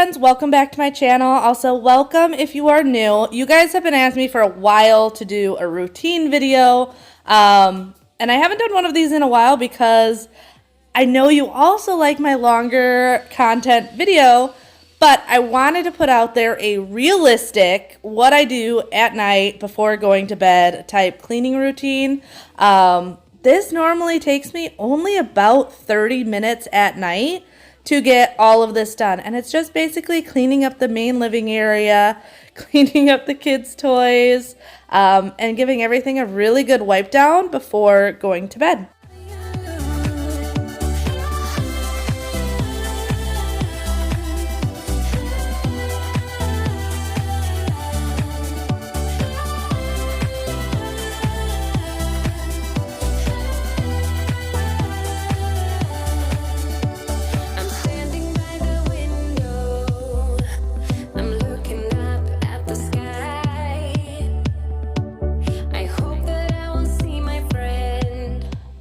friends, welcome back to my channel. Also, welcome if you are new. You guys have been asking me for a while to do a routine video, and I haven't done one of these in a while because I know you also like my longer content video, but I wanted to put out there a realistic what I do at night before going to bed type cleaning routine. This normally takes me only about 30 minutes at night to get all of this done. And it's just basically cleaning up the main living area, cleaning up the kids' toys, and giving everything a really good wipe down before going to bed.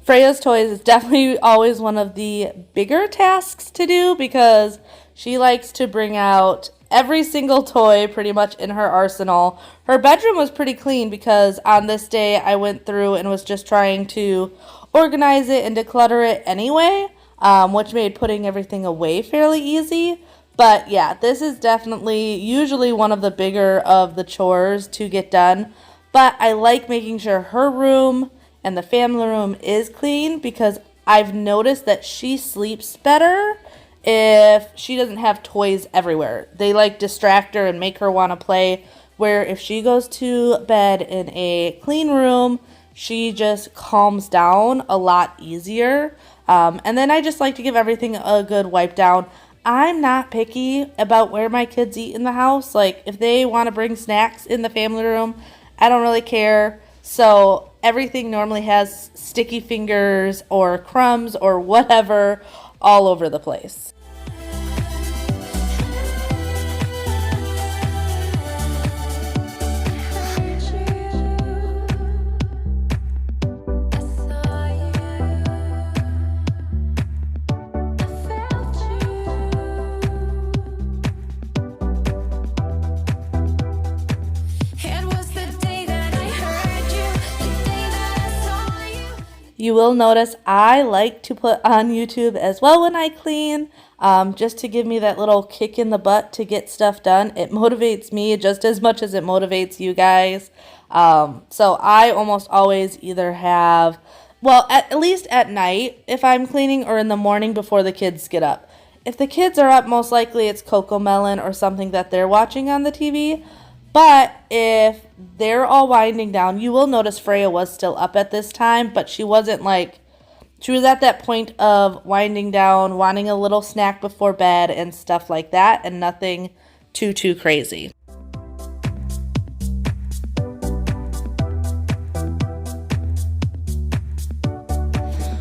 Freya's toys is definitely always one of the bigger tasks to do because she likes to bring out every single toy pretty much in her arsenal. Her bedroom was pretty clean because on this day I went through and was just trying to organize it and declutter it anyway, which made putting everything away fairly easy. But yeah, this is definitely usually one of the bigger of the chores to get done. But I like making sure her room and the family room is clean because I've noticed that she sleeps better if she doesn't have toys everywhere. They like distract her and make her want to play, where if she goes to bed in a clean room, she just calms down a lot easier. And then I just like to give everything a good wipe down. I'm not picky about where my kids eat in the house. Like if they want to bring snacks in the family room, I don't really care. So everything normally has sticky fingers or crumbs or whatever all over the place. You will notice I like to put on YouTube as well when I clean, just to give me that little kick in the butt to get stuff done. It motivates me just as much as it motivates you guys. So I almost always either have, well, at least at night if I'm cleaning, or in the morning before the kids get up. If the kids are up, most likely it's Cocomelon or something that they're watching on the TV. But if they're all winding down, you will notice Freya was still up at this time, but she wasn't like, she was at that point of winding down, wanting a little snack before bed and stuff like that, and nothing too crazy.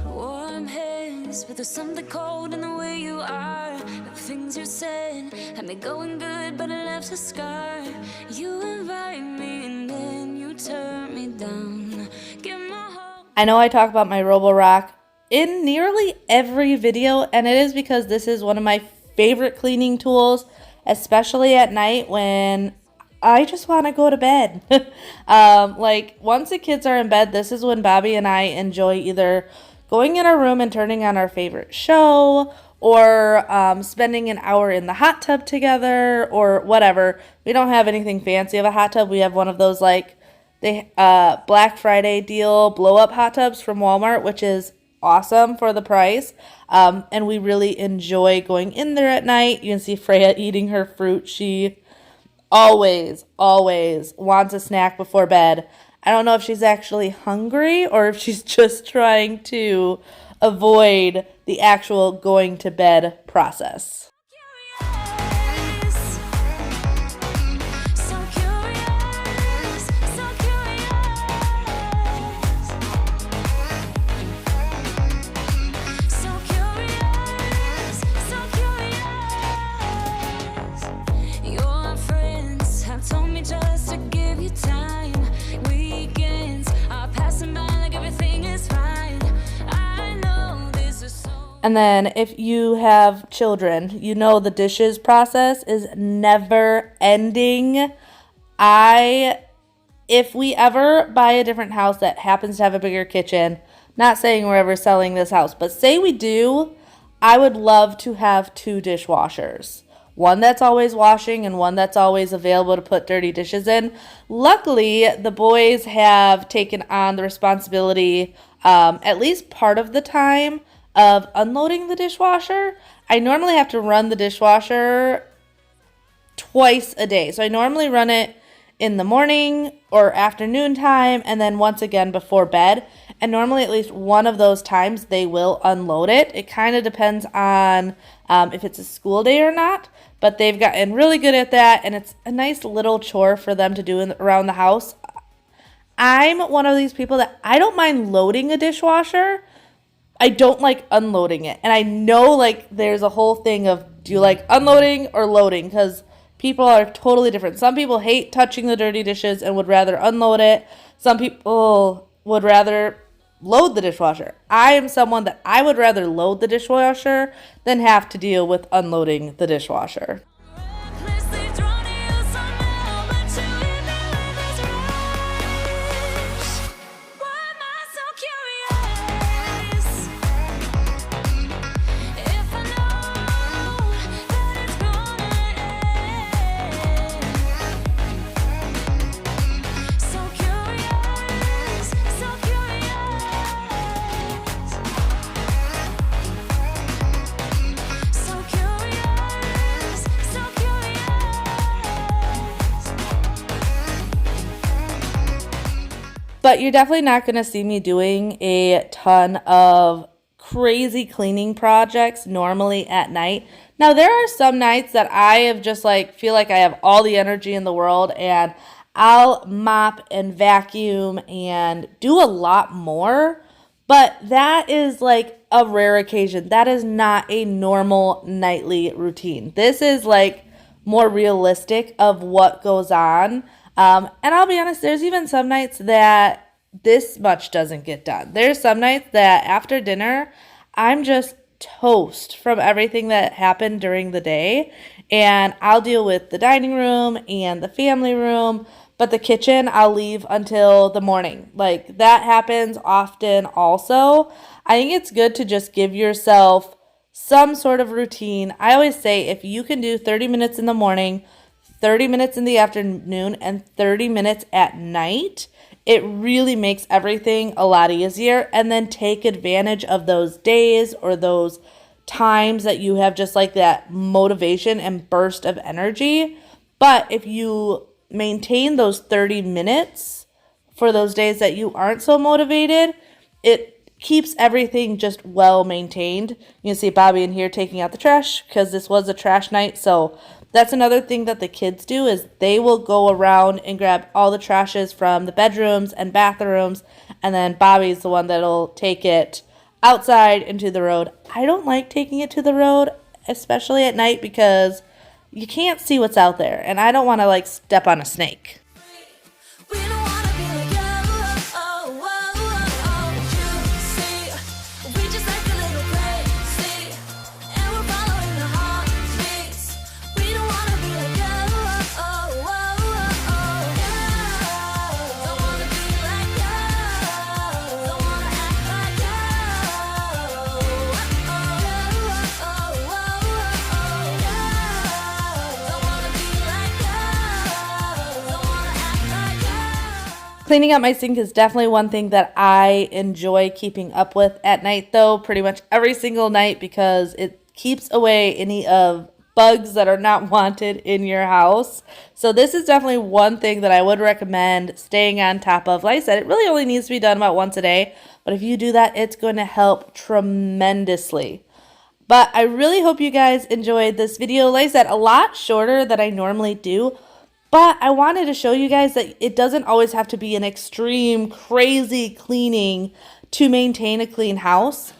Warm hands, but there's something cold in the way you are. The things you said had me going good, but it left a scar. You invite me and then you turn me down. I know I talk about my Roborock in nearly every video, and it is because this is one of my favorite cleaning tools, especially at night when I just want to go to bed. Like once the kids are in bed, this is when Bobby and I enjoy either going in our room and turning on our favorite show, or spending an hour in the hot tub together, or whatever. We don't have anything fancy of a hot tub. We have one of those like the Black Friday deal blow up hot tubs from Walmart, which is awesome for the price. And we really enjoy going in there at night. You can see Freya eating her fruit. She always wants a snack before bed. I don't know if she's actually hungry or if she's just trying to avoid the actual going to bed process. And then if you have children, you know the dishes process is never ending. If we ever buy a different house that happens to have a bigger kitchen, not saying we're ever selling this house, but say we do, I would love to have 2 dishwashers. One that's always washing and one that's always available to put dirty dishes in. Luckily, the boys have taken on the responsibility, at least part of the time, of unloading the dishwasher. I normally have to run the dishwasher twice a day. So I normally run it in the morning or afternoon time and then once again before bed. And normally at least one of those times they will unload it. It kind of depends on if it's a school day or not. But they've gotten really good at that, and it's a nice little chore for them to do around the house. I'm one of these people that I don't mind loading a dishwasher. I don't like unloading it. And I know like there's a whole thing of, do you like unloading or loading? Because people are totally different. Some people hate touching the dirty dishes and would rather unload it. Some people would rather load the dishwasher. I am someone that I would rather load the dishwasher than have to deal with unloading the dishwasher. But you're definitely not going to see me doing a ton of crazy cleaning projects normally at night. Now, there are some nights that I have just like feel like I have all the energy in the world and I'll mop and vacuum and do a lot more. But that is like a rare occasion. That is not a normal nightly routine. This is like more realistic of what goes on. And I'll be honest, there's even some nights that this much doesn't get done. There's some nights that after dinner, I'm just toast from everything that happened during the day. And I'll deal with the dining room and the family room, but the kitchen I'll leave until the morning. Like that happens often also. I think it's good to just give yourself some sort of routine. I always say if you can do 30 minutes in the morning, 30 minutes in the afternoon, and 30 minutes at night, it really makes everything a lot easier. And then take advantage of those days or those times that you have just like that motivation and burst of energy. But if you maintain those 30 minutes for those days that you aren't so motivated, it keeps everything just well maintained. You can see Bobby in here taking out the trash because this was a trash night. So that's another thing that the kids do is they will go around and grab all the trashes from the bedrooms and bathrooms, and then Bobby's the one that'll take it outside into the road. I don't like taking it to the road, especially at night, because you can't see what's out there, and I don't want to like step on a snake. We don't wanna be like you, oh, oh, oh, you see, we just like a little crazy, and we're following the heartbeats. We don't wanna be like you, oh, oh, oh, oh, yeah. Don't wanna be like you, don't wanna act like you, oh, oh, oh, oh, oh, yeah. Don't wanna be like you, don't wanna act like you. Cleaning up my sink is definitely one thing that I enjoy keeping up with at night, though, pretty much every single night, because it keeps away any of bugs that are not wanted in your house. So this is definitely one thing that I would recommend staying on top of. Like I said, it really only needs to be done about once a day, but if you do that, it's going to help tremendously. But I really hope you guys enjoyed this video. Like I said, a lot shorter than I normally do. But I wanted to show you guys that it doesn't always have to be an extreme, crazy cleaning to maintain a clean house.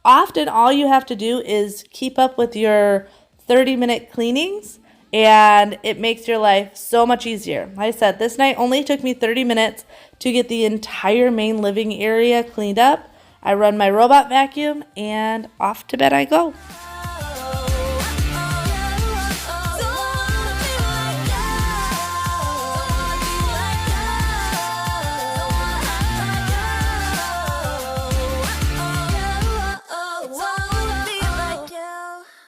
Often all you have to do is keep up with your 30-minute cleanings, and it makes your life so much easier. Like I said, this night only took me 30 minutes to get the entire main living area cleaned up. I run my robot vacuum, and off to bed I go.